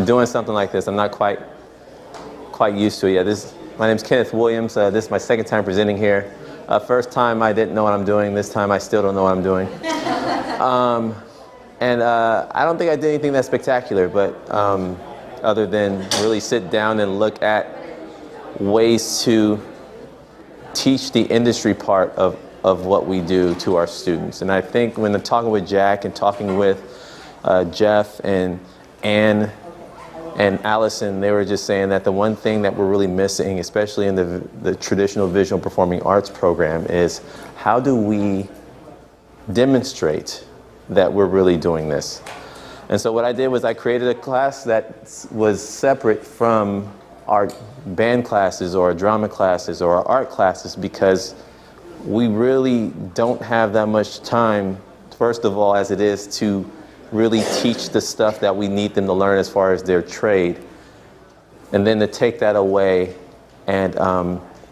doing something like this. I'm not quite used to it yet. My name's Kenneth Williams. This is my second time presenting here. First time I didn't know what I'm doing. This time I still don't know what I'm doing. I don't think I did anything that spectacular, but other than really sit down and look at ways to teach the industry part of what we do to our students. And I think when I'm talking with Jack and talking with Jeff and Ann and Allison, they were just saying that the one thing that we're really missing, especially in the traditional visual performing arts program, is how do we demonstrate that we're really doing this? And so what I did was I created a class that was separate from our band classes or our drama classes or our art classes, because we really don't have that much time, first of all, as it is, to really teach the stuff that we need them to learn as far as their trade. And then to take that away and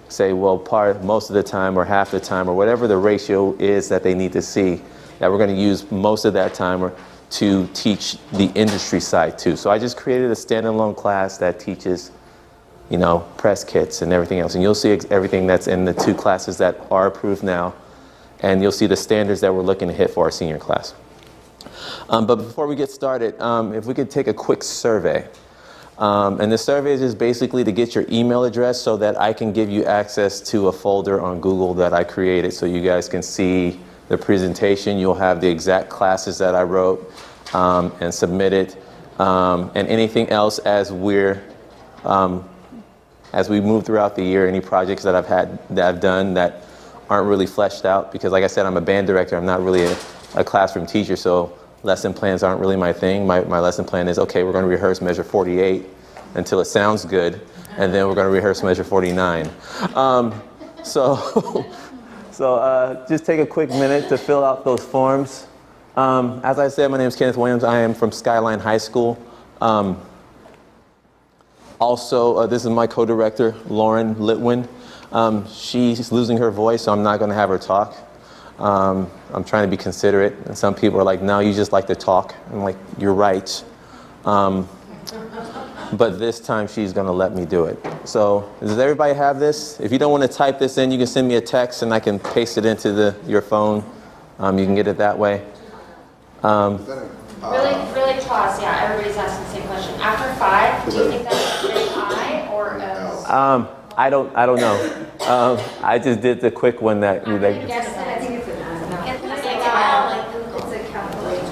say, well, most of the time or half the time or whatever the ratio is that they need to see, that we're going to use most of that time to teach the industry side too. So I just created a standalone class that teaches, you know, press kits and everything else. And you'll see everything that's in the two classes that are approved now. And you'll see the standards that we're looking to hit for our senior class. But before we get started, if we could take a quick survey. And the survey is just basically to get your email address so that I can give you access to a folder on Google that I created so you guys can see the presentation. You'll have the exact classes that I wrote and submitted, and anything else as we move throughout the year, any projects that I've done that aren't really fleshed out, because like I said, I'm a band director. I'm not really a classroom teacher, so lesson plans aren't really my thing. My lesson plan is, okay, we're going to rehearse measure 48 until it sounds good, and then we're going to rehearse measure 49. So just take a quick minute to fill out those forms. As I said, my name is Kenneth Williams. I am from Skyline High School. Also, this is my co-director, Lauren Litwin. She's losing her voice, so I'm not going to have her talk. I'm trying to be considerate, and some people are like, no, you just like to talk. I'm like, you're right. But this time she's going to let me do it. So does everybody have this? If you don't want to type this in, you can send me a text and I can paste it into your phone. You can get it that way. Really pause, yeah, everybody's asking the same question. After 5, do you think that's very high or else? I don't know. I just did the quick one that I think it's an L. It's a calculator.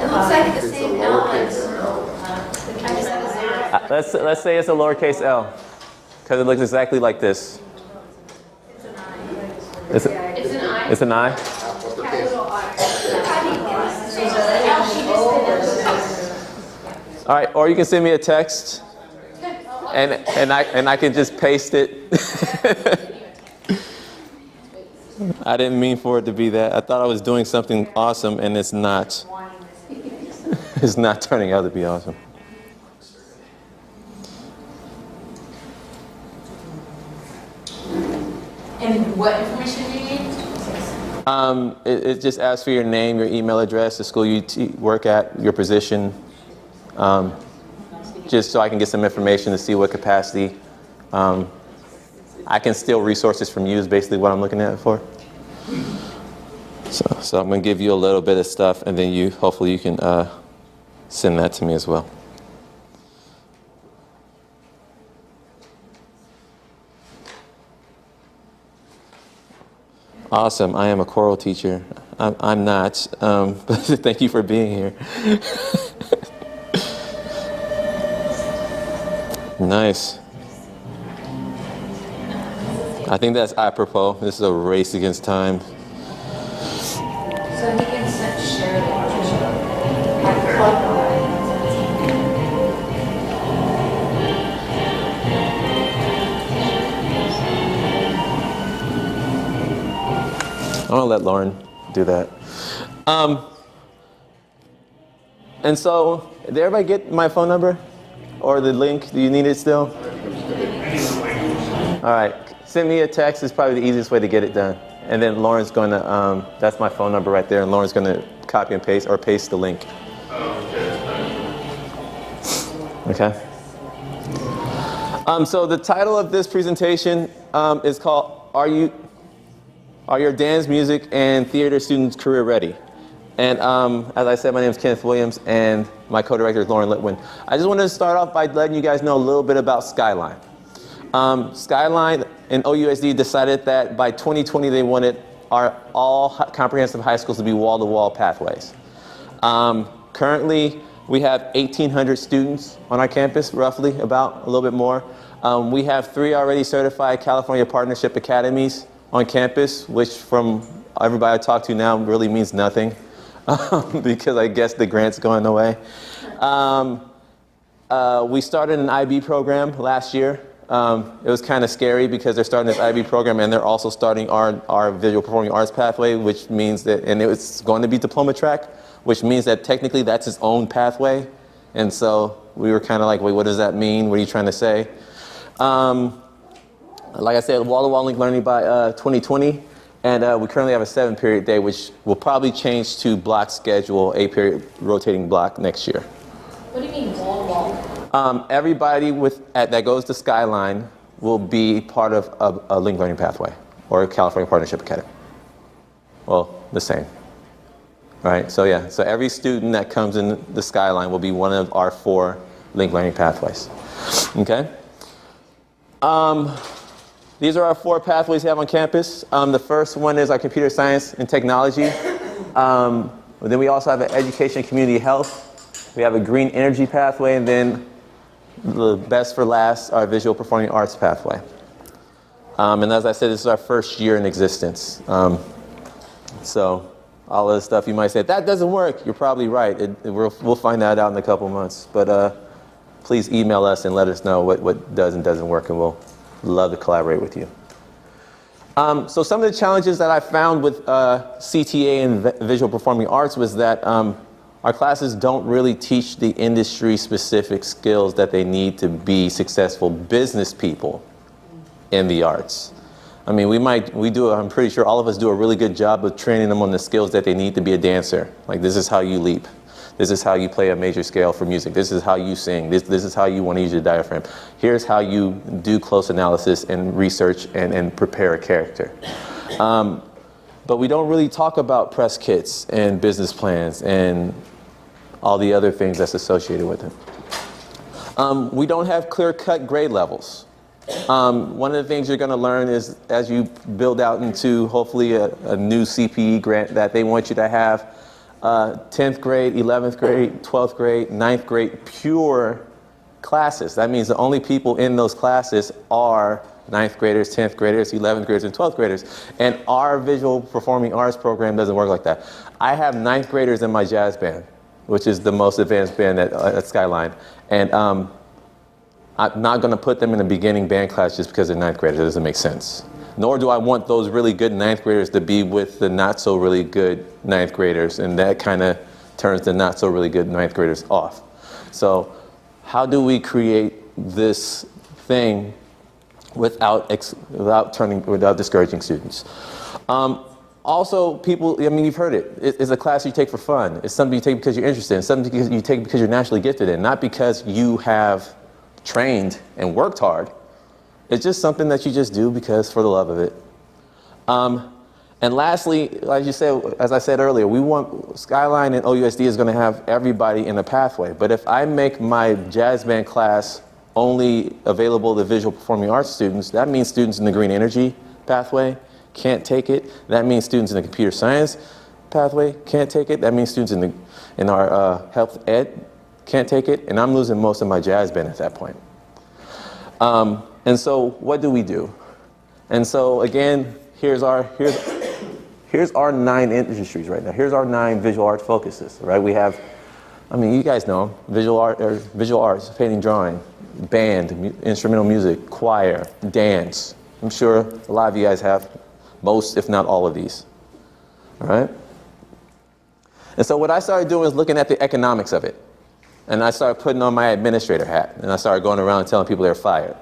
It looks like the same L as let's say it's a lowercase L, because it looks exactly like this. It's an I. It's an I. It's an I? Capital I. All right, or you can send me a text, and I can just paste it. I didn't mean for it to be that. I thought I was doing something awesome, and it's not. It's not turning out to be awesome. And what information do you need? It just asks for your name, your email address, the school you work at, your position, just so I can get some information to see what capacity I can steal resources from you is basically what I'm looking at it for. So I'm going to give you a little bit of stuff, and then hopefully you can send that to me as well. Awesome. I am a choral teacher. I'm not, but thank you for being here. Nice. I think that's apropos. This is a race against time. So he can share it. I'm going to let Lauren do that. And so, did everybody get my phone number? Or the link? Do you need it still? All right. Send me a text. It's probably the easiest way to get it done. And then Lauren's going to, that's my phone number right there, and Lauren's going to copy and paste or paste the link. Okay. So the title of this presentation is called Are Your Dance, Music, and Theater Students Career Ready? And as I said, my name is Kenneth Williams, and my co-director is Lauren Litwin. I just wanted to start off by letting you guys know a little bit about Skyline. Skyline and OUSD decided that by 2020 they wanted all comprehensive high schools to be wall-to-wall pathways. Currently, we have 1,800 students on our campus, roughly, about a little bit more. We have 3 already certified California Partnership Academies on campus, which from everybody I talk to now really means nothing because I guess the grant's going away. We started an IB program last year. It was kind of scary because they're starting this IB program and they're also starting our visual performing arts pathway, which means that, and it's going to be diploma track, which means that technically that's its own pathway. And so we were kind of like, wait, what does that mean? What are you trying to say? Like I said, wall-to-wall link learning by 2020. And we currently have a 7-period day, which will probably change to block schedule, 8-period rotating block next year. What do you mean wall-to-wall? Everybody that goes to Skyline will be part of a link learning pathway or a California Partnership Academy. Well, the same. Right, so yeah, so every student that comes in the Skyline will be one of our 4 link learning pathways. Okay? These are our 4 pathways we have on campus. The first one is our computer science and technology. Then we also have an education and community health. We have a green energy pathway, and then the best for last, our visual performing arts pathway. And as I said, this is our first year in existence. So all of the stuff you might say, that doesn't work. You're probably right. We'll find that out in a couple months. But please email us and let us know what does and doesn't work, and we'll love to collaborate with you. So some of the challenges that I found with CTA and visual performing arts was that our classes don't really teach the industry-specific skills that they need to be successful business people in the arts. I mean, I'm pretty sure all of us do a really good job of training them on the skills that they need to be a dancer. Like, this is how you leap. This is how you play a major scale for music. This is how you sing. This is how you want to use your diaphragm. Here's how you do close analysis and research and prepare a character. But we don't really talk about press kits and business plans and all the other things that's associated with it. We don't have clear-cut grade levels. One of the things you're going to learn is as you build out into hopefully a new CPE grant that they want you to have 10th grade, 11th grade, 12th grade, 9th grade pure classes. That means the only people in those classes are 9th graders, 10th graders, 11th graders, and 12th graders. And our visual performing arts program doesn't work like that. I have 9th graders in my jazz band, which is the most advanced band at Skyline. And I'm not going to put them in a beginning band class just because they're 9th graders. It doesn't make sense. Nor do I want those really good 9th graders to be with the not so really good 9th graders, and that kind of turns the not so really good 9th graders off. So how do we create this thing without discouraging students? Also, people, I mean, you've heard it. It's a class you take for fun. It's something you take because you're interested in. It's something you take because you're naturally gifted in, not because you have trained and worked hard. It's just something that you just do because for the love of it. And lastly, as I said earlier, we want Skyline and OUSD is going to have everybody in a pathway. But if I make my jazz band class only available to visual performing arts students, that means students in the green energy pathway can't take it. That means students in the computer science pathway can't take it. That means students in our health ed can't take it. And I'm losing most of my jazz band at that point. And so what do we do? And so again, here's our 9 industries right now. Here's our 9 visual arts focuses, right? We have, I mean, you guys know them, visual arts, painting, drawing, band, instrumental music, choir, dance. I'm sure a lot of you guys have most, if not all of these, all right? And so what I started doing was looking at the economics of it. And I started putting on my administrator hat, and I started going around and telling people they're fired.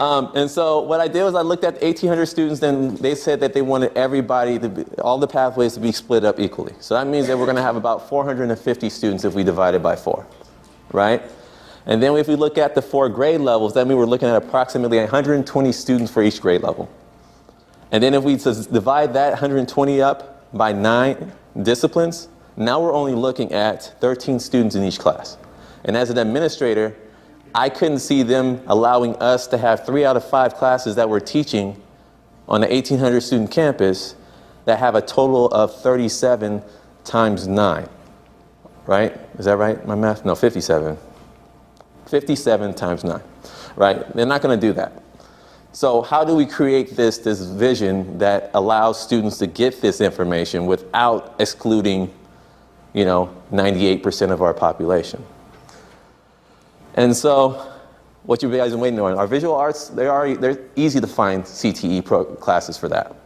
And so what I did was I looked at 1,800 students, and they said that they wanted everybody to be, all the pathways to be split up equally. So that means that we're going to have about 450 students if we divide it by 4, right? And then if we look at the 4 grade levels, that means we're looking at approximately 120 students for each grade level. And then if we divide that 120 up by 9 disciplines, now we're only looking at 13 students in each class. And as an administrator, I couldn't see them allowing us to have 3 out of 5 classes that we're teaching on the 1,800 student campus that have a total of 37 times 9, right? Is that right, my math? No, 57. 57 times 9, right? They're not going to do that. So how do we create this vision that allows students to get this information without excluding, 98% of our population? And so what you guys are waiting on, our visual arts, they're easy to find CTE classes for that,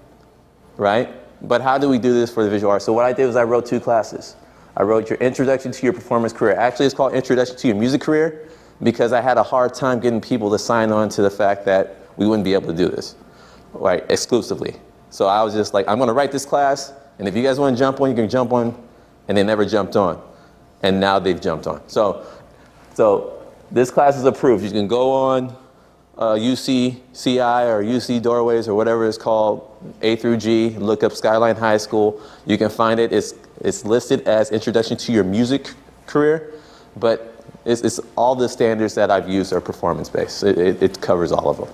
right? But how do we do this for the visual arts? So what I did was I wrote 2 classes. I wrote your Introduction to Your Performance Career. Actually, it's called Introduction to Your Music Career because I had a hard time getting people to sign on to the fact that we wouldn't be able to do this, right, exclusively. So I was just like, I'm going to write this class, and if you guys want to jump on, you can jump on, and they never jumped on. And now they've jumped on. So this class is approved. You can go on UC-CI or UC Doorways or whatever it's called, A through G, look up Skyline High School. You can find it. It's listed as Introduction to Your Music Career, but it's all the standards that I've used are performance-based. It covers all of them.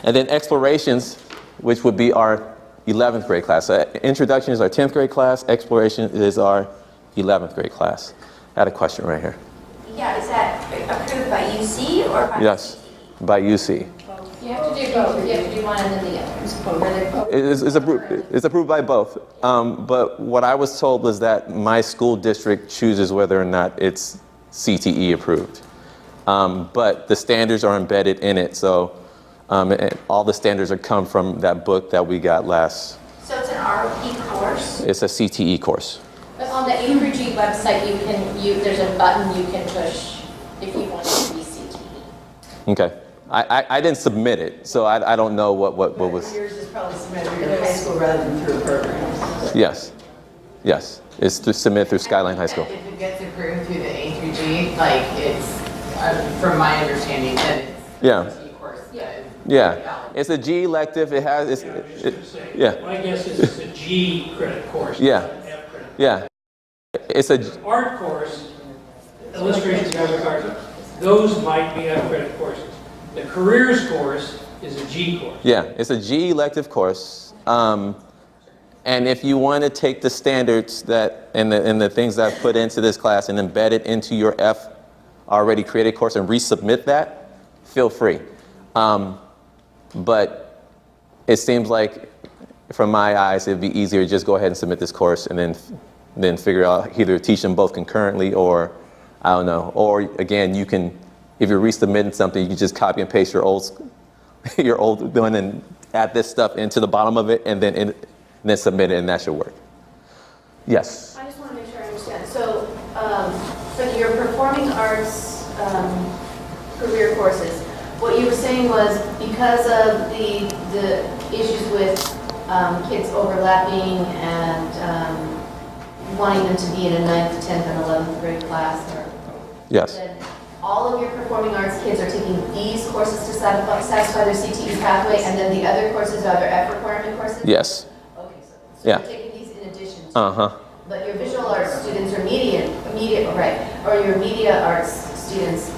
And then Explorations, which would be our 11th grade class. So Introduction is our 10th grade class. Exploration is our 11th grade class. I had a question right here. Yeah, is that approved by UC or by Yes, by UC. You have to do both. You have to do one and then the other. It's approved by both. But what I was told was that my school district chooses whether or not it's CTE approved. But the standards are embedded in it, so all the standards are come from that book that we got last. So it's an RP course? It's a CTE course. But on the A through G website, there's a button you can push if you want it to be CTE. Okay. I didn't submit it, so I don't know what was. Yours is probably submitted through your high school rather than through a program. Yes. Yes. It's to submit through Skyline High School. If it gets approved through the A through G, like it's, from my understanding, that it's Yeah. a course. Yeah. It's a G elective. It has. Yeah. My guess is it's a G credit course. Yeah. Not an F credit. Yeah. It's a. Art course, illustration, graphic arts, those might be F credit courses. The careers course is a G course. Yeah. It's a G elective course. And if you want to take the standards that and the things that I've put into this class and embed it into your F already created course and resubmit that, feel free. But it seems like, from my eyes, it'd be easier to just go ahead and submit this course and then figure out either teach them both concurrently or, I don't know. Or again, you can, if you're resubmitting something, you can just copy and paste your old one and add this stuff into the bottom of it and then submit it, and that should work. Yes? I just want to make sure I understand. So for your performing arts career courses, what you were saying was because of the issues with kids overlapping and wanting them to be in a 9th, 10th, and 11th grade class, Yes. that all of your performing arts kids are taking these courses to satisfy their CTE pathway, and then the other courses are their F requirement courses? Yes. Okay, so Yeah. you're taking these in addition to. Uh-huh. But your visual arts students or media, right, or your media arts students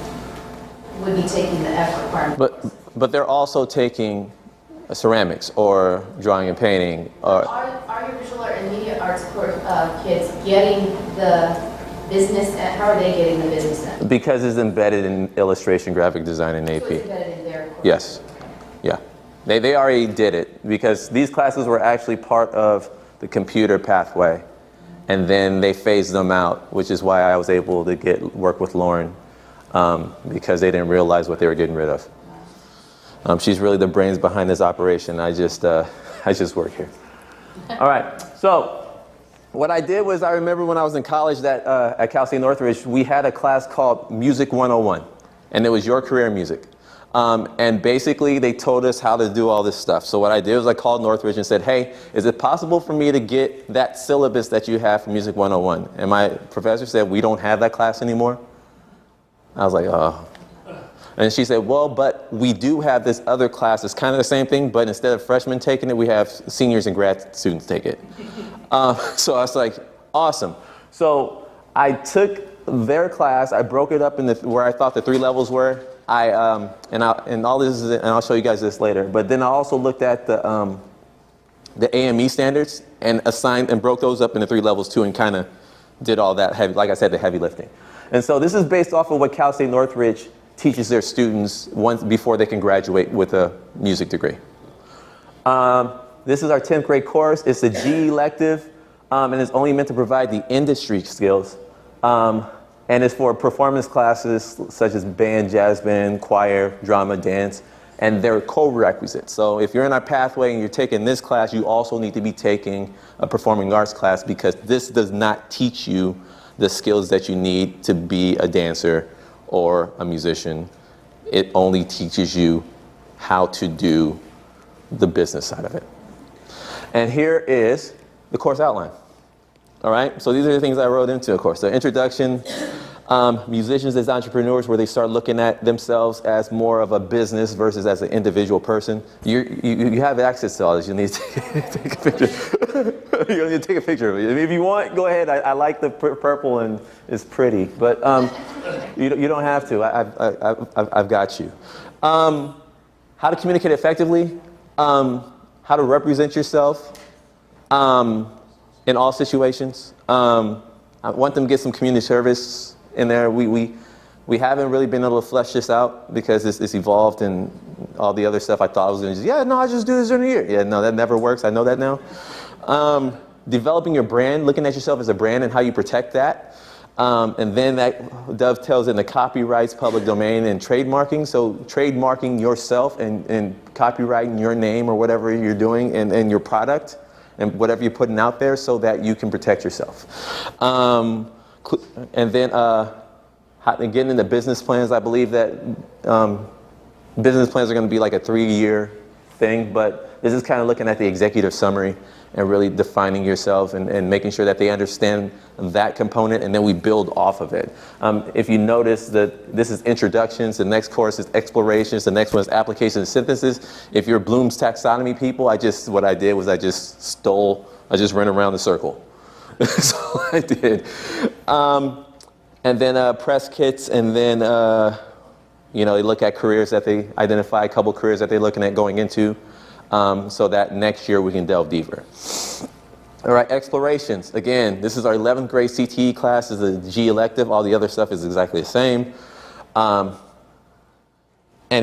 would be taking the F requirement. But they're also taking ceramics or drawing and painting. Or Are your visual art and media arts kids getting the business, how are they getting the business then? because it's embedded in illustration, graphic design, and So it's AP. embedded in their course? Yes. Yeah. They already did it because these classes were actually part of the computer pathway. And then they phased them out, which is why I was able to work with Lauren because they didn't realize what they were getting rid of. She's really the brains behind this operation. I just work here. All right. So what I did was I remember when I was in college that at Cal State Northridge, we had a class called Music 101, and it was your career in music. And basically, they told us how to do all this stuff. So what I did was I called Northridge and said, hey, is it possible for me to get that syllabus that you have for Music 101? And my professor said, we don't have that class anymore. I was like, oh. And she said, well, but we do have this other class. It's kind of the same thing, but instead of freshmen taking it, we have seniors and grad students take it. So I was like, awesome. So I took their class, I broke it up into where I thought the 3 levels were. And all this is, and I'll show you guys this later. But then I also looked at the AME standards and assigned and broke those up into 3 levels too, and kind of did all that heavy, like I said, the heavy lifting. And so this is based off of what Cal State Northridge teaches their students before they can graduate with a music degree. This is our 10th grade course. It's a G elective, and it's only meant to provide the industry skills. And it's for performance classes such as band, jazz band, choir, drama, dance, and they're co-requisites. So if you're in our pathway and you're taking this class, you also need to be taking a performing arts class, because this does not teach you the skills that you need to be a dancer or a musician. It only teaches you how to do the business side of it. And here is the course outline. All right, so these are the things I wrote into, of course. The introduction, musicians as entrepreneurs, where they start looking at themselves as more of a business versus as an individual person. You have access to all this. You need to take a picture. You need to take a picture of it. If you want, go ahead. I like the purple and it's pretty, but you don't have to. I've got you. How to communicate effectively, how to represent yourself. In all situations. I want them to get some community service in there. We haven't really been able to flesh this out because it's evolved, and all the other stuff I thought I was going to I just do this during the year. Yeah, no, that never works. I know that now. Developing your brand, looking at yourself as a brand and how you protect that. And then that dovetails into copyrights, public domain, and trademarking. So trademarking yourself and copyrighting your name or whatever you're doing and your product and whatever you're putting out there, so that you can protect yourself. And then getting into business plans. I believe that business plans are going to be like a 3-year thing, but this is kind of looking at the executive summary and really defining yourself and making sure that they understand that component, and then we build off of it. If you notice that this is introductions, the next course is explorations, the next one is application and synthesis. If you're Bloom's taxonomy people, what I did was I just ran around the circle. That's all I did. And then press kits, and then they look at careers that they identify, a couple careers that they're looking at going into. So that next year we can delve deeper. All right, explorations. Again, this is our 11th grade CTE class. This is a G elective. All the other stuff is exactly the same. And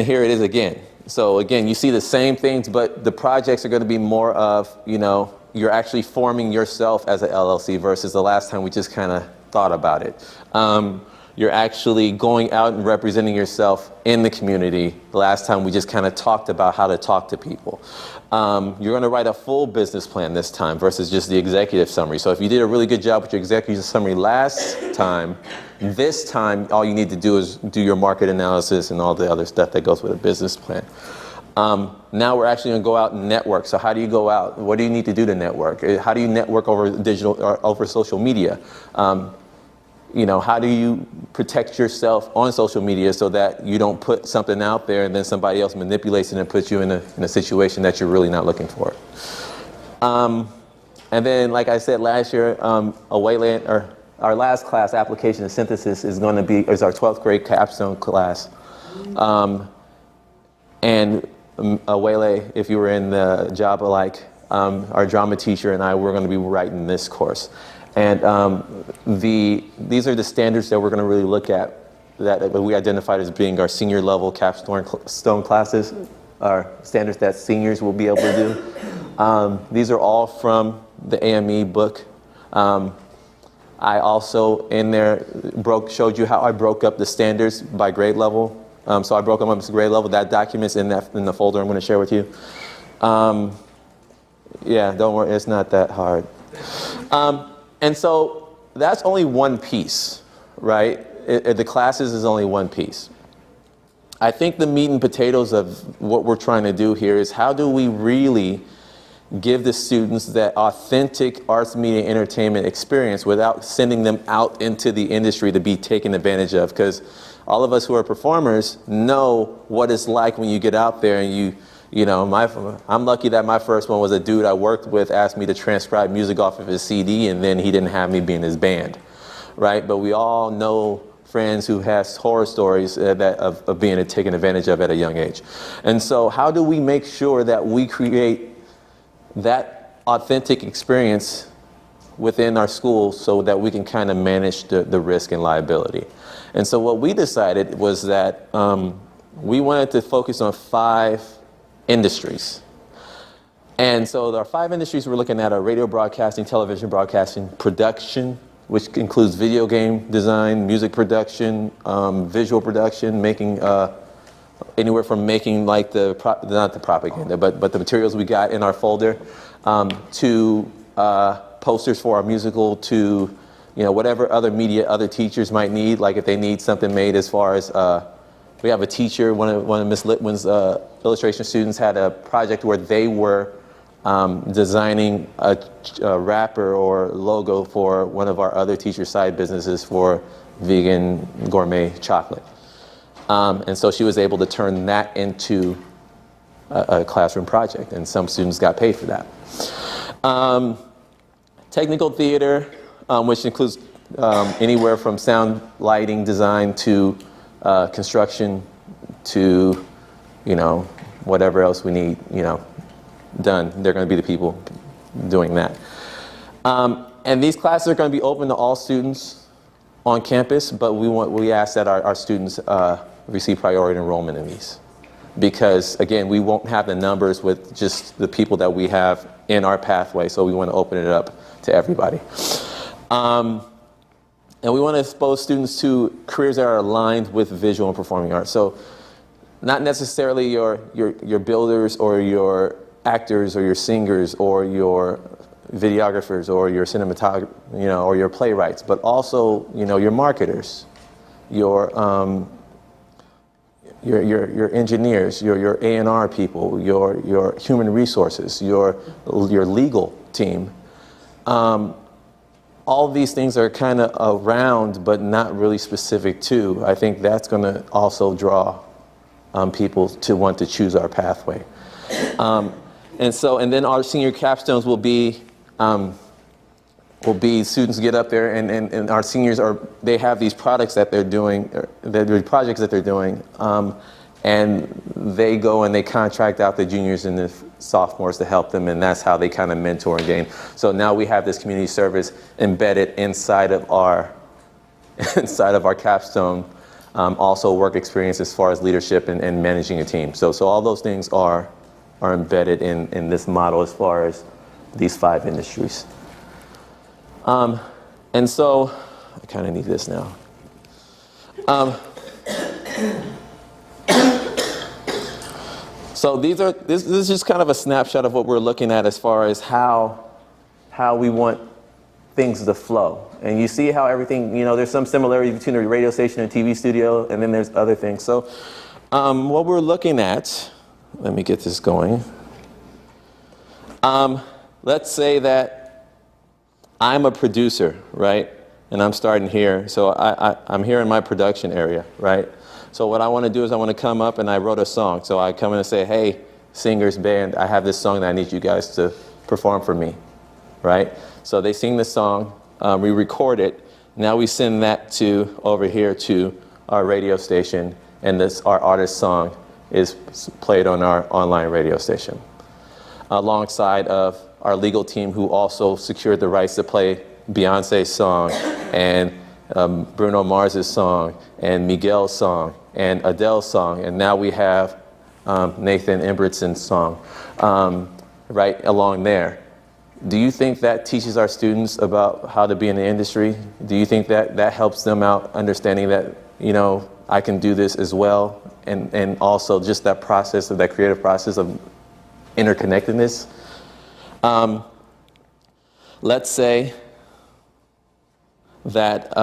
here it is again. So again, you see the same things, but the projects are going to be more of, you're actually forming yourself as an LLC versus the last time we just kind of thought about it. You're actually going out and representing yourself in the community. The last time we just kind of talked about how to talk to people. You're going to write a full business plan this time versus just the executive summary. So if you did a really good job with your executive summary last time, this time all you need to do is do your market analysis and all the other stuff that goes with a business plan. Now we're actually going to go out and network. So how do you go out? What do you need to do to network? How do you network over digital or over social media? How do you protect yourself on social media so that you don't put something out there and then somebody else manipulates it and puts you in a situation that you're really not looking for? And then, like I said last year, our last class, application and synthesis, is our 12th grade capstone class. And Awele, if you were in the job alike, our drama teacher and I, we're going to be writing this course. And these are the standards that we're going to really look at that we identified as being our senior level capstone classes, our standards that seniors will be able to do. These are all from the AME book. I also in there showed you how I broke up the standards by grade level. So I broke them up to grade level. That document's in the folder I'm going to share with you. Yeah, don't worry, it's not that hard. And so that's only one piece, right? The classes is only one piece. I think the meat and potatoes of what we're trying to do here is how do we really give the students that authentic arts, media, entertainment experience without sending them out into the industry to be taken advantage of? Because all of us who are performers know what it's like when you get out there and you know, I'm lucky that my first one was a dude I worked with asked me to transcribe music off of his CD, and then he didn't have me be in his band, right? But we all know friends who has horror stories of being taken advantage of at a young age. And so how do we make sure that we create that authentic experience within our schools so that we can kind of manage the risk and liability? And so what we decided was that we wanted to focus on 5 industries. And so our 5 industries we're looking at are radio broadcasting, television broadcasting, production, which includes video game design, music production, visual production, making anywhere from making like not the propaganda, but the materials we got in our folder, to posters for our musical, to whatever other media other teachers might need, like if they need something made as far as we have a teacher, one of Miss Litwin's illustration students had a project where they were designing a wrapper or logo for one of our other teacher side businesses for vegan gourmet chocolate. And so she was able to turn that into a classroom project, and some students got paid for that. Technical theater, which includes anywhere from sound, lighting, design to construction to, whatever else we need, done. They're going to be the people doing that. And these classes are going to be open to all students on campus, but we ask that our students receive priority enrollment in these. Because, again, we won't have the numbers with just the people that we have in our pathway, so we want to open it up to everybody. And we want to expose students to careers that are aligned with visual and performing arts. So not necessarily your builders or your actors or your singers or your videographers or your cinematographers, or your playwrights, but also, your marketers, your engineers, your A&R people, your human resources, your legal team. All these things are kind of around, but not really specific to. I think that's going to also draw people to want to choose our pathway. And then our senior capstones will be students get up there, and our seniors they have these products that they're doing, projects that they're doing, and they go and they contract out the juniors and the sophomores to help them, and that's how they kind of mentor and gain. So now we have this community service embedded inside of our capstone, also work experience as far as leadership and managing a team. So all those things are embedded in this model as far as these 5 industries. And so I kind of need this now. So this is just kind of a snapshot of what we're looking at as far as how we want things to flow. And you see how everything, there's some similarity between a radio station and a TV studio, and then there's other things. So what we're looking at, let me get this going. Let's say that I'm a producer, right? And I'm starting here. So I'm here in my production area, right? So what I want to do is I want to come up and I wrote a song. So I come in and say, hey, singers, band, I have this song that I need you guys to perform for me, right? So they sing the song, we record it. Now we send that over here to our radio station, and our artist's song is played on our online radio station, alongside of our legal team who also secured the rights to play Beyonce's song and Bruno Mars's song and Miguel's song and Adele's song, and now we have Nathan Embrittson's song right along there. Do you think that teaches our students about how to be in the industry? Do you think that helps them out understanding that, I can do this as well, and also just that process of that creative process of interconnectedness? Let's say that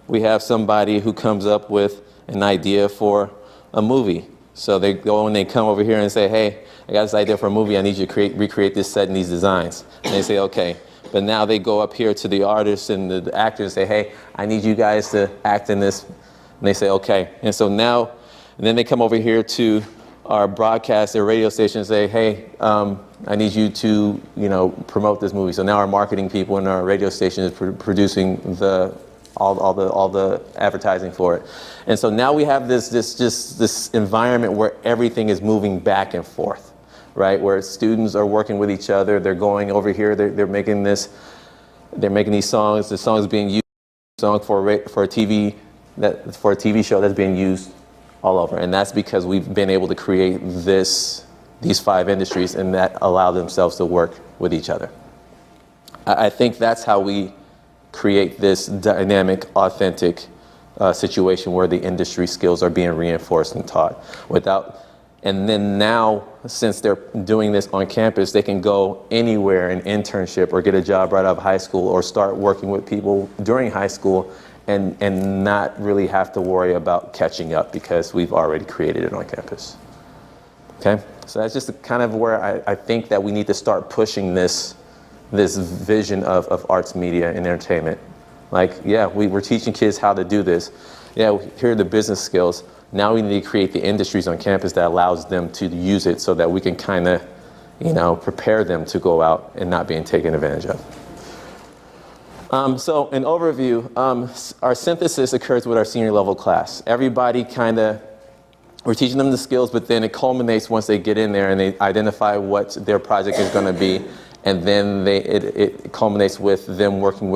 we have somebody who comes up with an idea for a movie. So they go and they come over here and say, hey, I got this idea for a movie. I need you to recreate this set and these designs. And they say, okay. But now they go up here to the artists and the actors and say, hey, I need you guys to act in this. And they say, okay. And so now, and then they come over here to our broadcast, their radio station, and say, hey, I need you to, promote this movie. So now our marketing people and our radio station is producing all the advertising for it. And so now we have this environment where everything is moving back and forth, right? Where students are working with each other. They're going over here. They're making these songs. The song is being used for a TV show that's being used all over. And that's because we've been able to create these 5 industries and that allow themselves to work with each other. I think that's how we create this dynamic, authentic situation where the industry skills are being reinforced and taught. And then now, since they're doing this on campus, they can go anywhere, an internship or get a job right out of high school or start working with people during high school and not really have to worry about catching up because we've already created it on campus. Okay? So that's just kind of where I think that we need to start pushing this vision of arts, media, and entertainment. Like, yeah, we're teaching kids how to do this. Yeah, here are the business skills. Now we need to create the industries on campus that allows them to use it so that we can kind of, prepare them to go out and not being taken advantage of. So an overview, our synthesis occurs with our senior level class. Everybody we're teaching them the skills, but then it culminates once they get in there and they identify what their project is going to be. And then it culminates with them working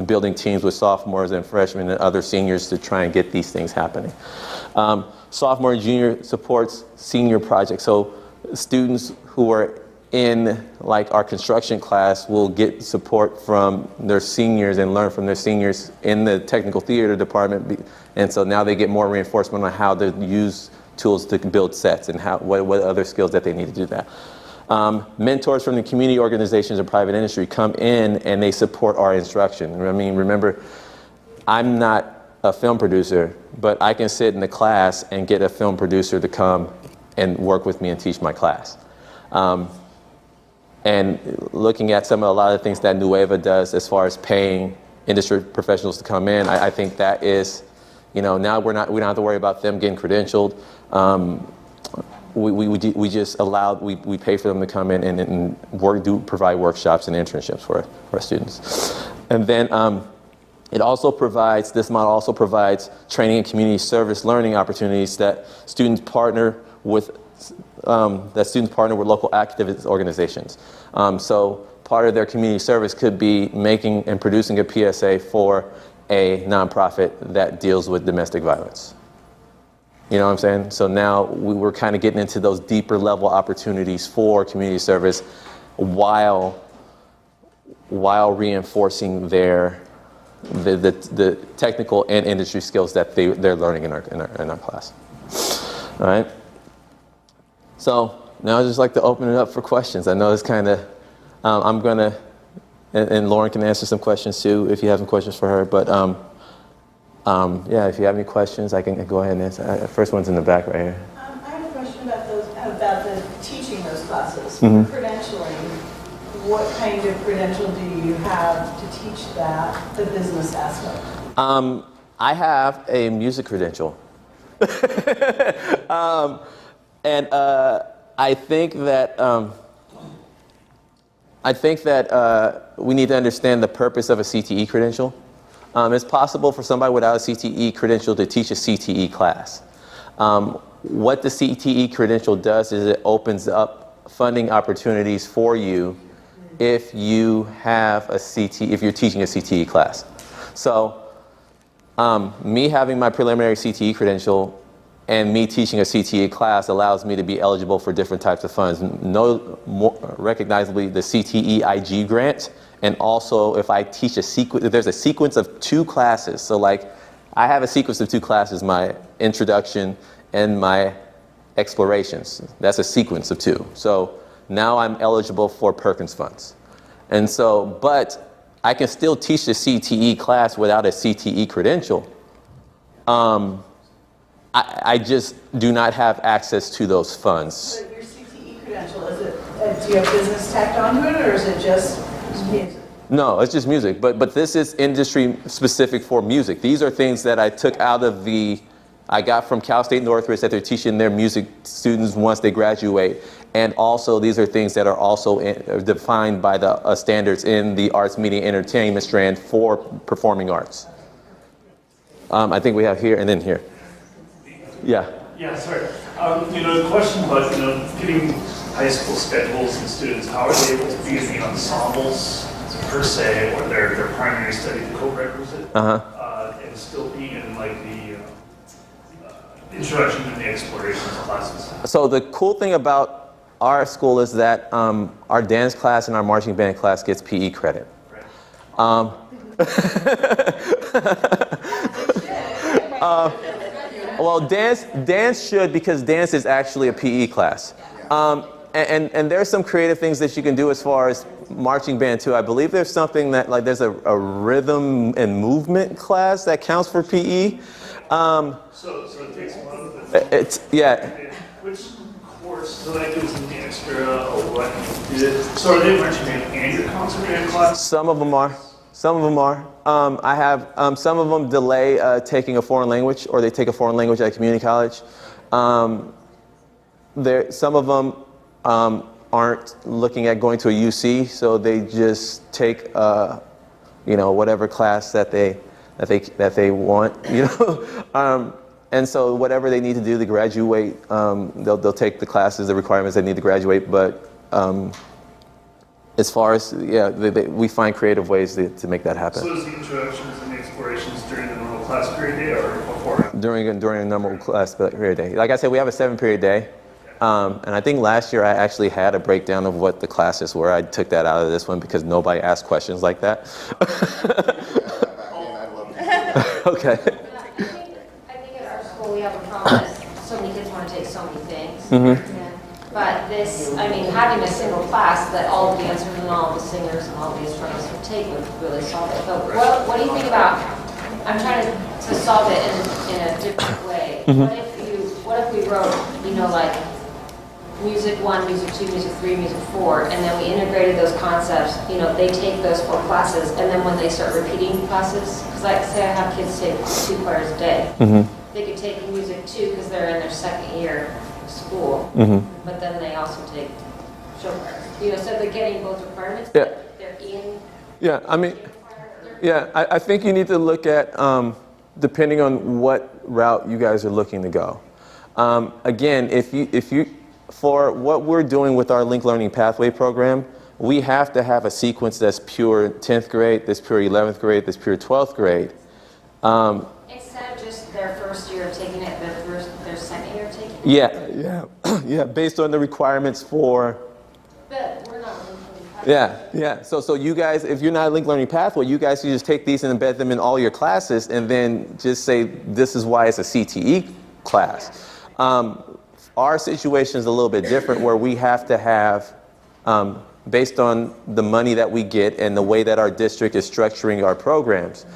building teams with sophomores and freshmen and other seniors to try and get these things happening. Sophomore and junior supports senior projects. So students who are in like our construction class will get support from their seniors and learn from their seniors in the technical theater department. And so now they get more reinforcement on how to use tools to build sets and what other skills that they need to do that. Mentors from the community organizations and private industry come in and they support our instruction. I mean, remember, I'm not a film producer, but I can sit in the class and get a film producer to come and work with me and teach my class. And looking at a lot of the things that Nueva does as far as paying industry professionals to come in, I think that is, now we don't have to worry about them getting credentialed. We just we pay for them to come in and provide workshops and internships for our students. And then this model also provides training and community service learning opportunities that students partner with local activist organizations. So part of their community service could be making and producing a PSA for a nonprofit that deals with domestic violence. You know what I'm saying? So now we're kind of getting into those deeper level opportunities for community service while reinforcing the technical and industry skills that they're learning in our class. All right. So now I'd just like to open it up for questions. I know it's kind of, I'm gonna, and Lauren can answer some questions too if you have some questions for her. But yeah, if you have any questions, I can go ahead and answer. First one's in the back right here. I have a question about the teaching those classes. Mm-hmm. Credentialing. What kind of credential do you have to teach the business aspect? I have a music credential. And I think that we need to understand the purpose of a CTE credential. It's possible for somebody without a CTE credential to teach a CTE class. What the CTE credential does is it opens up funding opportunities for you if you have if you're teaching a CTE class. So me having my preliminary CTE credential and me teaching a CTE class allows me to be eligible for different types of funds. Recognizably, the CTE IG grant, and also if I teach if there's a sequence of 2 classes. So like, I have a sequence of 2 classes, my introduction and my explorations. That's a sequence of 2. So now I'm eligible for Perkins funds. And so, but I can still teach the CTE class without a CTE credential. I just do not have access to those funds. But your CTE credential, is it, do you have business tacked onto it, or is it just music? No, it's just music, but this is industry specific for music. These are things that I took out of I got from Cal State Northridge that they're teaching their music students once they graduate. And also these are things that are also defined by the standards in the arts, media, entertainment strand for performing arts. I think we have here and then here. Yeah. Yeah, sorry. The question about, getting high school schedules and students, how are they able to be in the ensembles per se, or their primary study co-requisite, and still being in like the introduction to the explorations classes? So the cool thing about our school is that our dance class and our marching band class gets PE credit. Right. Well, dance should, because dance is actually a PE class. And there's some creative things that you can do as far as marching band too. I believe there's something that, like, there's a rhythm and movement class that counts for PE. So it takes one of the... It's, yeah. Which course, so that gives them the extra, or what? So are they marching band and your concert band class? Some of them are. Some of them are. I have some of them delay taking a foreign language, or they take a foreign language at community college. Some of them aren't looking at going to a UC, so they just take whatever class that they want, and so whatever they need to do to graduate, they'll take the classes, the requirements they need to graduate. But as far as, we find creative ways to make that happen. So is the introductions and the explorations during the normal class period day or before? During a normal class period day. Like I said, we have a 7-period day. And I think last year I actually had a breakdown of what the classes were. I took that out of this one because nobody asked questions like that. Okay. I think at our school we have a problem that so many kids want to take so many things. Mm-hmm. But having a single class that all the dancers and all the singers and all the instrumentalists would take would really solve it. But what do you think about, I'm trying to solve it in a different way. Mm-hmm. What if we wrote, like music 1, music 2, music 3, music 4, and then we integrated those concepts, they take those 4 classes, and then when they start repeating classes, because like say I have kids take 2 choirs a day, they could take music 2 because they're in their 2nd year of school, but then they also take show choirs. So they're getting both requirements, but they're in. Yeah, I think you need to look at, depending on what route you guys are looking to go. Again, if you for what we're doing with our Link Learning Pathway program, we have to have a sequence that's pure 10th grade, that's pure 11th grade, that's pure 12th grade. Instead of just their first year of taking it, their 2nd year of taking it? Yeah, based on the requirements for... But we're not Link Learning Pathway. So you guys, if you're not a Link Learning Pathway, you guys can just take these and embed them in all your classes and then just say, this is why it's a CTE class. Our situation is a little bit different, where we have to have, based on the money that we get and the way that our district is structuring our programs,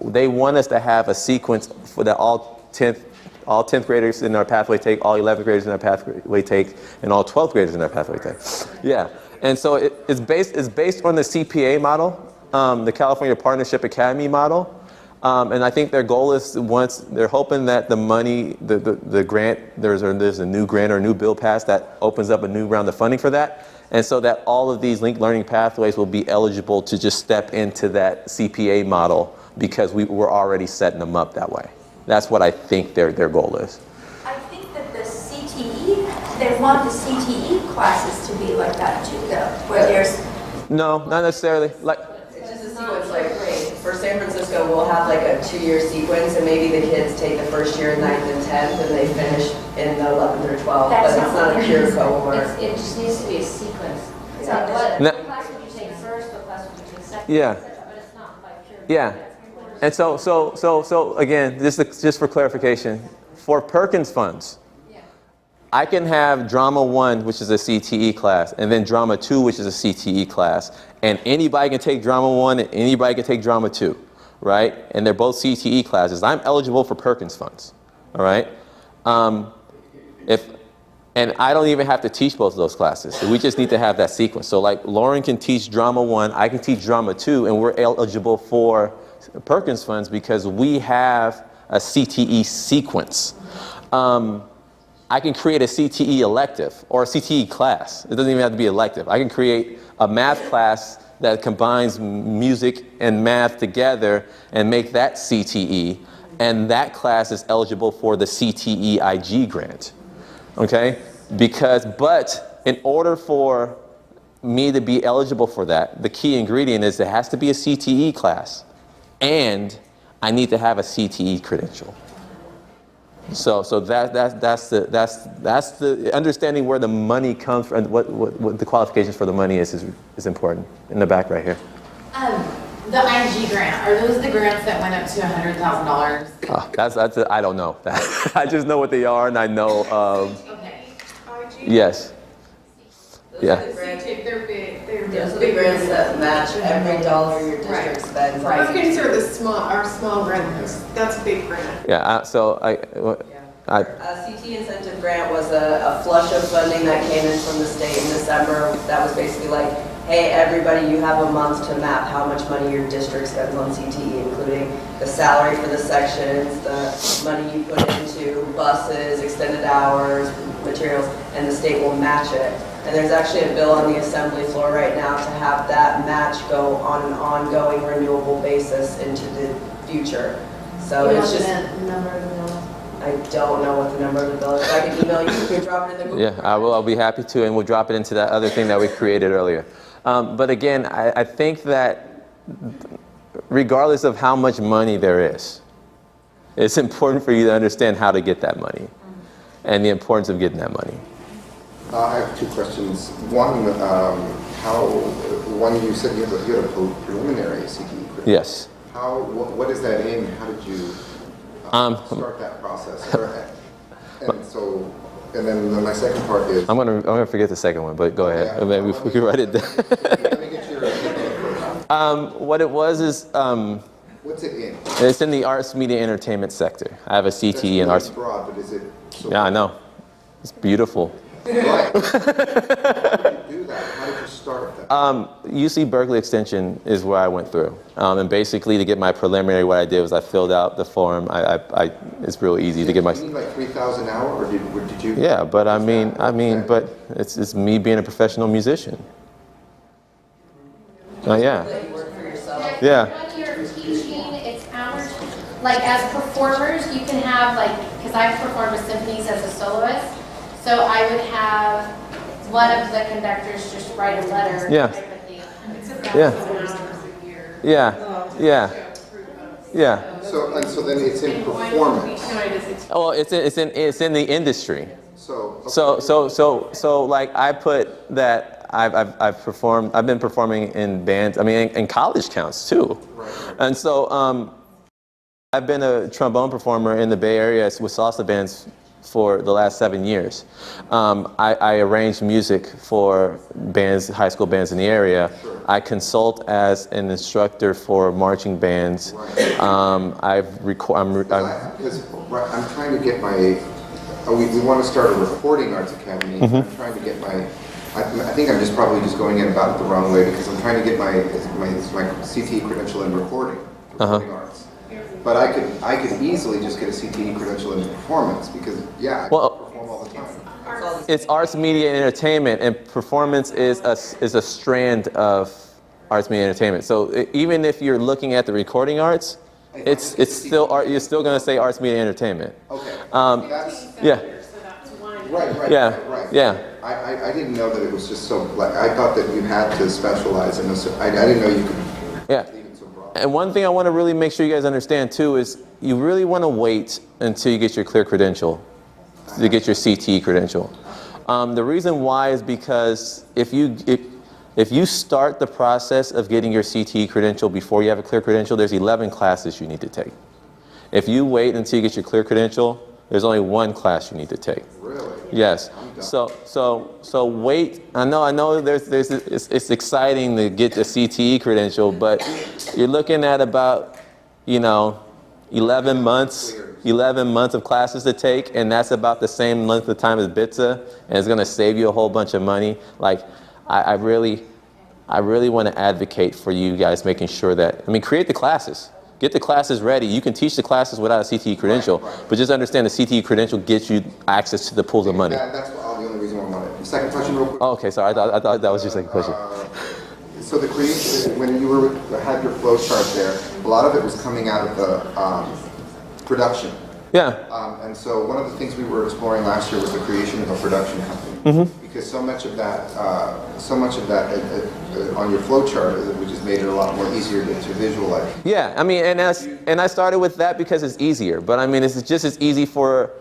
they want us to have a sequence for that all 10th graders in our pathway take, all 11th graders in our pathway take, and all 12th graders in our pathway take. Yeah, and so it's based on the CPA model, the California Partnership Academy model. And I think their goal is, once they're hoping that the money, the grant, there's a new grant or a new bill passed that opens up a new round of funding for that. And so that all of these linked learning pathways will be eligible to just step into that CPA model because we're already setting them up that way. That's what I think their goal is. I think that the CTE, they want the CTE classes to be like that too, though, where there's... No, not necessarily. It's just a sequence, like, for San Francisco, we'll have like a 2-year sequence, and maybe the kids take the first year, 9th and 10th, and they finish in the 11th or 12th, but it's not a pure cohort. It just needs to be a sequence. It's not What No. class would you take first, what class would you take second? Yeah. But it's not by pure. Yeah. And so again, just for clarification, for Perkins funds, I can have Drama 1, which is a CTE class, and then Drama 2, which is a CTE class, and anybody can take Drama 1 and anybody can take Drama 2, right? And they're both CTE classes. I'm eligible for Perkins funds, all right? And I don't even have to teach both of those classes. We just need to have that sequence. So like Lauren can teach drama 1, I can teach drama 2, and we're eligible for Perkins funds because we have a CTE sequence. I can create a CTE elective or a CTE class. It doesn't even have to be elective. I can create a math class that combines music and math together and make that CTE, and that class is eligible for the CTE IG grant. Okay? But in order for me to be eligible for that, the key ingredient is it has to be a CTE class, and I need to have a CTE credential. So that's the understanding where the money comes from, and what the qualifications for the money is important. In the back right here. The IG grant, are those the grants that went up to $100,000? That's I don't know that. I just know what they are, and I know. Okay. Yes. Yeah. They're big. Those are the grants that match every dollar your district spends. Perkins are our small grant. That's a big grant. Yeah. CT incentive grant was a flush of funding that came in from the state in December. That was basically like, hey, everybody, you have a month to map how much money your district spends on CTE, including the salary for the sections, the money you put into buses, extended hours, materials, and the state will match it. And there's actually a bill on the assembly floor right now to have that match go on an ongoing renewable basis into the future. So it's just, I don't know what the number of the bill is. If I can email you, you can drop it in the Google. Yeah, I'll be happy to, and we'll drop it into that other thing that we created earlier. But again, I think that regardless of how much money there is, it's important for you to understand how to get that money and the importance of getting that money. I have 2 questions. One, you said you had a preliminary CTE credit. Yes. What is that in? How did you start that process? And then my second part is... I'm gonna forget the second one, but go ahead. Yeah, Maybe we can write it down. Let me get your first. What it was is... What's it in? It's in the arts, media, entertainment sector. I have a CTE in arts. Broad, but is it... Yeah, I know. It's beautiful. Right. How did you do that? How did you start that? UC Berkeley Extension is where I went through. And basically to get my preliminary, what I did was I filled out the form. It's real easy to get my... You mean like 3,000 an hour, or did you... Yeah, but but it's me being a professional musician. Yeah. You work for yourself. Yeah. When you're teaching, it's hours. Like as performers, you can have because I've performed with symphonies as a soloist, so I would have one of the conductors just write a letter. Yeah. Yeah. Yeah. Yeah. So then it's in performance. Oh, it's in the industry. So like I put that I've been performing in bands. I mean, in college counts too. Right. And so I've been a trombone performer in the Bay Area with salsa bands for the last 7 years. I arrange music for bands, high school bands in the area. Sure. I consult as an instructor for marching bands. Right. I'm trying to get my... we want to start a recording arts academy. Mm-hmm. I'm trying to get my... I think I'm probably just going in about it the wrong way, because I'm trying to get my CTE credential in recording arts. But I could easily just get a CTE credential in performance, because I perform all the time. It's arts, media, and entertainment, and performance is a strand of arts, media, and entertainment. So even if you're looking at the recording arts, it's still art. You're still going to say arts, media, and entertainment. Okay. Yeah. Right. Yeah. I didn't know that it was just so, I thought that you had to specialize in this. I didn't know you could leave it so broad. And one thing I want to really make sure you guys understand too is you really want to wait until you get your clear credential to get your CTE credential. The reason why is because if you start the process of getting your CTE credential before you have a clear credential, there's 11 classes you need to take. If you wait until you get your clear credential, there's only 1 class you need to take. Really? Yes. So wait. I know. It's exciting to get the CTE credential, but you're looking at about, 11 months. 11 months of classes to take, and that's about the same length of time as BITSA, and it's going to save you a whole bunch of money. Like, I really want to advocate for you guys making sure that, I mean, create the classes. Get the classes ready. You can teach the classes without a CTE credential, but just understand the CTE credential gets you access to the pools of money. That's the only reason I wanted. Second question real quick. Oh, okay, sorry. I thought that was your second question. So the creation, when you had your flow chart there, a lot of it was coming out of the production. Yeah. And so one of the things we were exploring last year was the creation of a production company. Because so much of that on your flow chart, which has made it a lot more easier to visualize. Yeah, I mean, and I started with that because it's easier. But I mean, it's just as easy for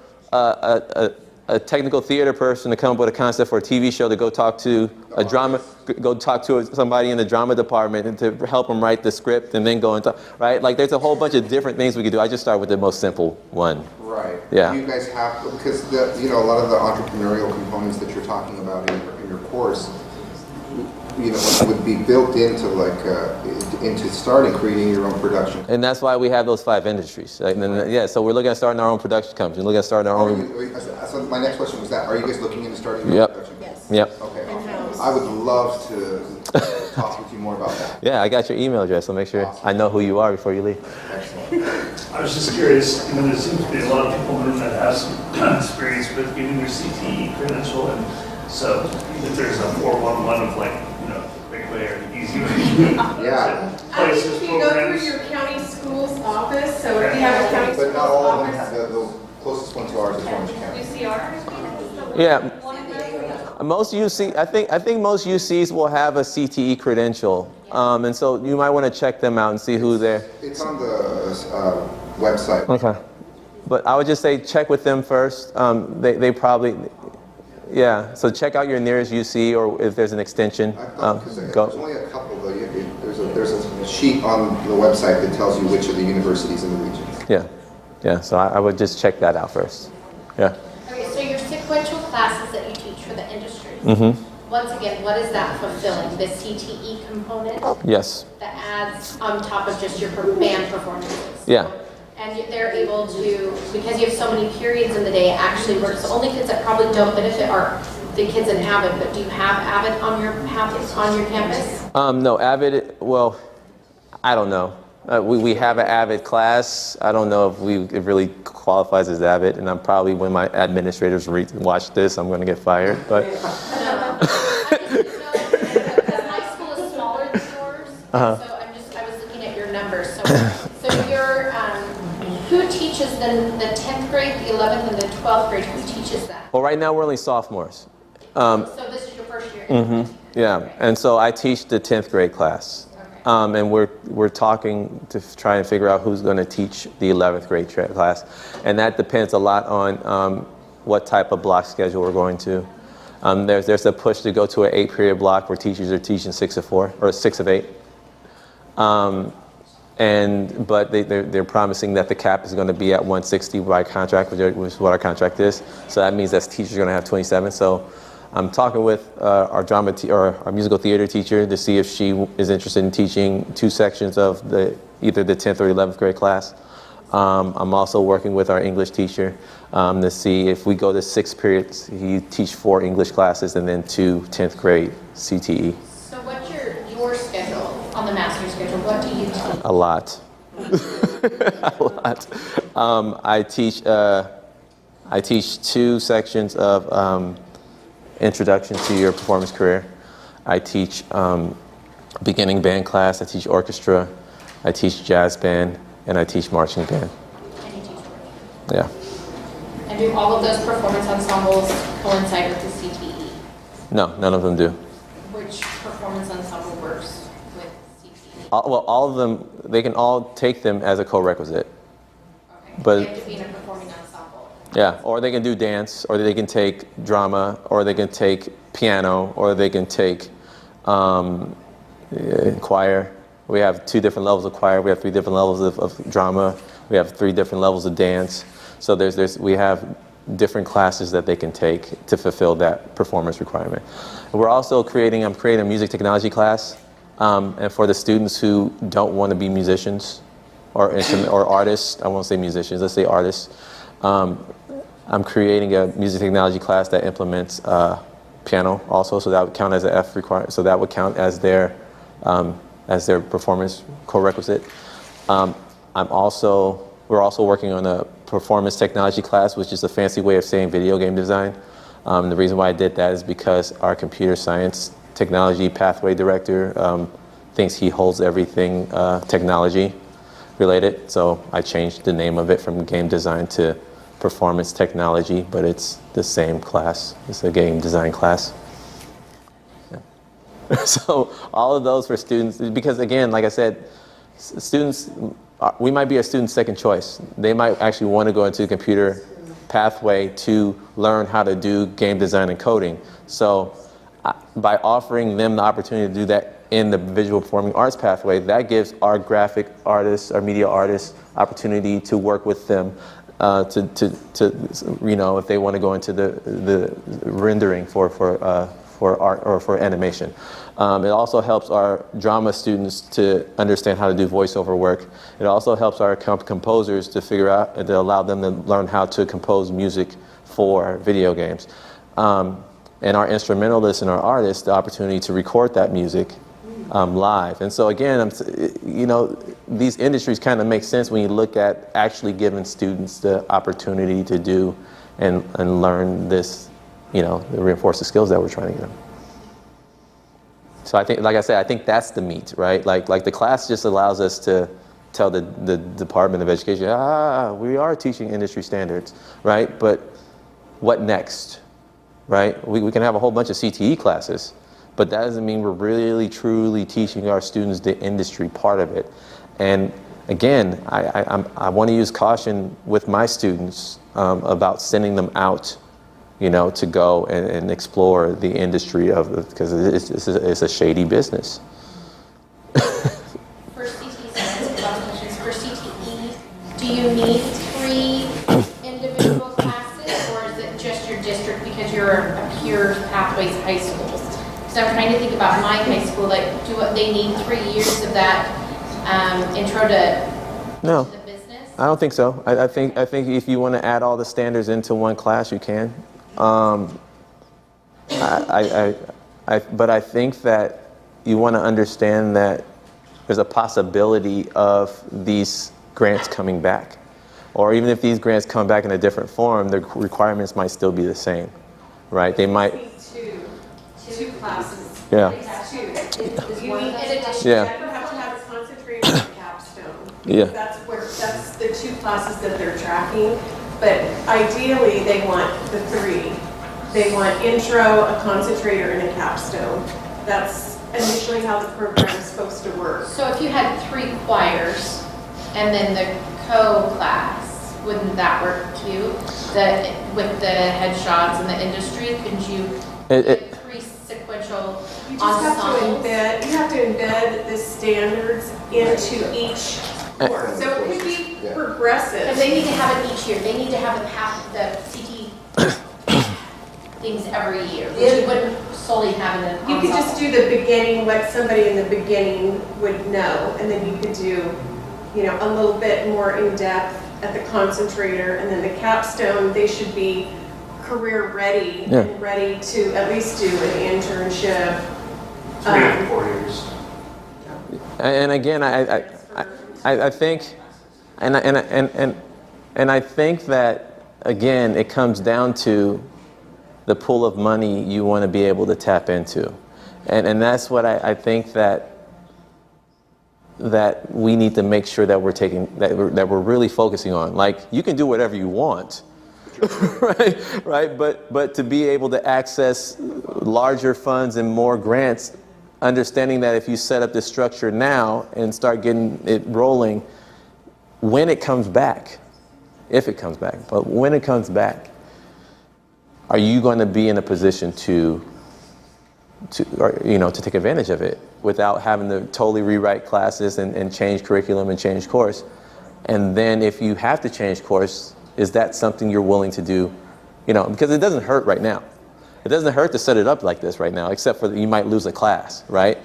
a technical theater person to come up with a concept for a TV show to go talk to somebody in the drama department and to help them write the script and then go and talk, right? Like, there's a whole bunch of different things we could do. I just started with the most simple one. Right. Yeah. You guys have, because a lot of the entrepreneurial components that you're talking about in your course, would be built into into starting creating your own production. And that's why we have those 5 industries. Like, yeah, so we're looking at starting our own production company. We're looking at starting our own. So my next question was that: are you guys looking into starting your own production? Yes. Yep. Okay. I would love to talk with you more about that. Yeah, I got your email address, so make sure I know who you are before you leave. Excellent. I was just curious, there seems to be a lot of people in that have some experience with getting their CTE credential, and so if there's a 411 of quick way or easy way. Yeah. I think if you go through your county school's office, so if you have a county But school's not all of them office. have the closest one to ours is Orange County. UCR? Yeah. Most UC, I think most UCs will have a CTE credential, and so you might want to check them out and see who they're. It's on the website. Okay, but I would just say check with them first. They probably, yeah. So check out your nearest UC, or if there's an extension. There's Go. only a couple though. There's a sheet on the website that tells you which of the universities in the region. Yeah, yeah. So I would just check that out first. Yeah. Okay, so your sequential classes that you teach for the industry. Once again, what is that fulfilling? The CTE component? Yes. That adds on top of just your band performances? Yeah. And they're able to, because you have so many periods in the day, it actually works. The only kids that probably don't benefit are the kids in Avid, but do you have Avid on your campus? No, Avid, well, I don't know. We have an Avid class. I don't know if it really qualifies as Avid, and I'm probably, when my administrators watch this, I'm going to get fired. But my school is smaller than yours, so I was looking at your numbers. So your who teaches the 10th grade, the 11th, and the 12th grade? Who teaches that? well, right now we're only sophomores. So this is your first year. Yeah, and so I teach the 10th grade class. And we're talking to try and figure out who's going to teach the 11th grade class, and that depends a lot on what type of block schedule we're going to. There's a push to go to an 8-period block where teachers are teaching 6 of 4 or 6 of 8, but they're promising that the cap is going to be at 160 by contract, which is what our contract is. So that means that teachers are going to have 27. So I'm talking with our our musical theater teacher to see if she is interested in teaching 2 sections of either the 10th or 11th grade class. I'm also working with our English teacher to see if we go to 6 periods, he teach 4 English classes and then 2 10th grade CTE. So what's your schedule on the master's schedule? What do you teach? A lot. A lot. I teach 2 sections of Introduction to Your Performance Career. I teach beginning band class, I teach orchestra, I teach jazz band, and I teach marching band. And you teach orchestra. Yeah. And do all of those performance ensembles coincide with the CTE? No, none of them do. Which performance ensemble works with CTE? All of them, they can all take them as a co-requisite. Okay. But they have to be in a performing ensemble. yeah, or they can do dance, or they can take drama, or they can take piano, or they can take choir. We have 2 different levels of choir. We have 3 different levels of drama. We have 3 different levels of dance. So we have different classes that they can take to fulfill that performance requirement. And we're also I'm creating a music technology class, and for the students who don't want to be musicians, or artists. I won't say musicians. Let's say artists. I'm creating a music technology class that implements piano also, so that would count as an F requirement. So that would count as their performance co-requisite. We're also working on a performance technology class, which is a fancy way of saying video game design. The reason why I did that is because our computer science technology pathway director thinks he holds everything technology related. So I changed the name of it from game design to performance technology, but it's the same class. It's a game design class. Yeah. So all of those for students, because again, like I said, students, we might be a student's second choice. They might actually want to go into the computer pathway to learn how to do game design and coding. So by offering them the opportunity to do that in the visual performing arts pathway, that gives our graphic artists, our media artists, opportunity to work with them to if they want to go into the rendering for art or for animation. It also helps our drama students to understand how to do voiceover work. It also helps our composers to figure out, to allow them to learn how to compose music for video games. And our instrumentalists and our artists, the opportunity to record that music live. And so again, these industries kind of make sense when you look at actually giving students the opportunity to do and learn this, reinforce the skills that we're trying to get them. So I think, like I said, I think that's the meat, right? Like the class just allows us to tell the Department of Education, we are teaching industry standards, right? But what next, right? We can have a whole bunch of CTE classes, but that doesn't mean we're really, truly teaching our students the industry part of it. And again, I want to use caution with my students about sending them out to go and explore the industry because it's a shady business. For CTE, for CTE, do you need 3 individual classes, or is it just your district because you're a pure pathways high schools? Because I'm trying to think about my high school, do they need 3 years of that intro to the business? I don't think so. I think if you want to add all the standards into one class, you can. But I think that you want to understand that there's a possibility of these grants coming back. Or even if these grants come back in a different form, the requirements might still be the same, right? They might. Two classes. Yeah. You need, in addition, Yeah. you have to have a concentrated and a capstone. Yeah. That's the 2 classes that they're tracking. But ideally, they want the 3. They want intro, a concentrator, and a capstone. That's initially how the program is supposed to work. So if you had 3 choirs and then the co-class, wouldn't that work too? With the headshots and the industry, couldn't you get 3 sequential You just ensembles? have to embed the standards into each course. So it could be progressive. Because they need to have it each year. They need to have the CT things every year, which you wouldn't solely have in an ensemble. You could just do the beginning, what somebody in the beginning would know, and then you could do, a little bit more in-depth at the concentrator, and then the capstone, they should be career ready and ready to at least do an internship. 3 to 4 years. And again, I think, and I think that again, it comes down to the pool of money you want to be able to tap into, and that's what I think that we need to make sure that we're really focusing on. Like, you can do whatever you want, right? But to be able to access larger funds and more grants, understanding that if you set up this structure now and start getting it rolling, when it comes back, if it comes back, but when it comes back, are you going to be in a position to take advantage of it without having to totally rewrite classes and change curriculum and change course? And then if you have to change course, is that something you're willing to do? Because it doesn't hurt right now. It doesn't hurt to set it up like this right now, except for you might lose a class, right?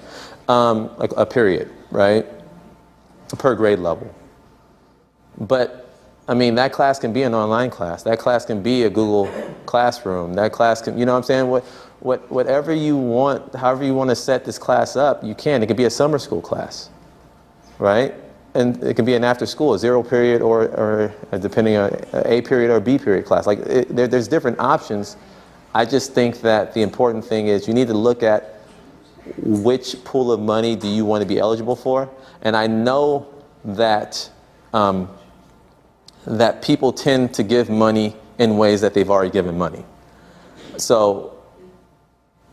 Like a period, right? Per grade level. But I mean, that class can be an online class. That class can be a Google Classroom. That class can, you know what I'm saying? Whatever you want, however you want to set this class up, you can. It could be a summer school class, right? And it can be an after school, a 0 period or depending on A period or B period class. Like there's different options. I just think that the important thing is you need to look at which pool of money do you want to be eligible for. And I know that that people tend to give money in ways that they've already given money. So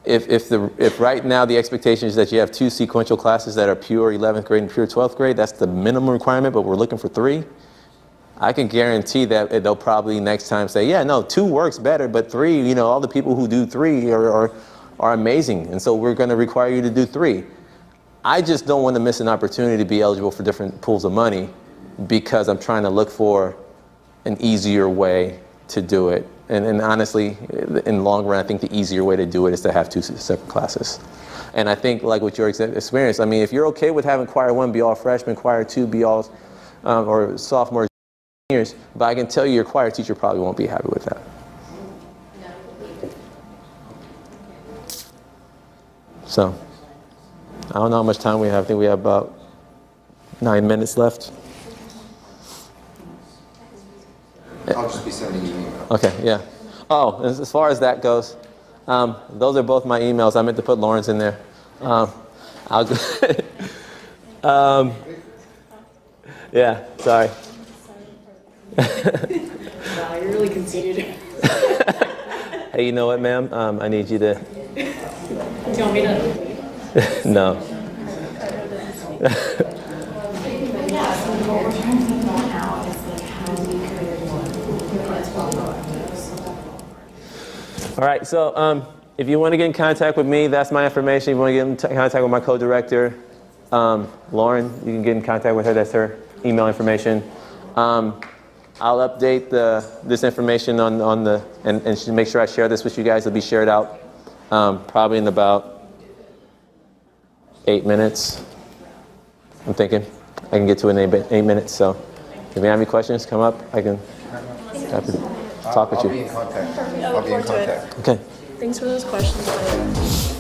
if right now the expectation is that you have 2 sequential classes that are pure 11th grade and pure 12th grade, that's the minimum requirement, but we're looking for 3. I can guarantee that they'll probably next time say, yeah, no, 2 works better, but 3, you know, all the people who do 3 are amazing. And so we're going to require you to do 3. I just don't want to miss an opportunity to be eligible for different pools of money because I'm trying to look for an easier way to do it. And honestly, in the long run, I think the easier way to do it is to have 2 separate classes. And I think, like with your experience, I mean, if you're okay with having choir 1 be all freshmen, choir 2 be all, or sophomores, juniors, but I can tell you your choir teacher probably won't be happy with that. So, I don't know how much time we have. I think we have about 9 minutes left. I'll just be sending you an email. Okay, yeah. Oh, as far as that goes, those are both my emails. I meant to put Lauren's in there. I'll yeah, sorry. Wow, you're really conceited. Hey, you know what, ma'am? I need you to... Do you want me to? No. What we're trying to think about now is like how we All right, so if you want to get in contact with me, that's my information. If you want to get in contact with my co-director, Lauren, you can get in contact with her. That's her email information. I'll update this information on the, and make sure I share this with you guys. It'll be shared out probably in about 8 minutes. I'm thinking I can get to it in 8 minutes. So if you have any questions, come up. I can talk with you. I'll be in contact. I'll be in contact. Okay. Thanks for those questions.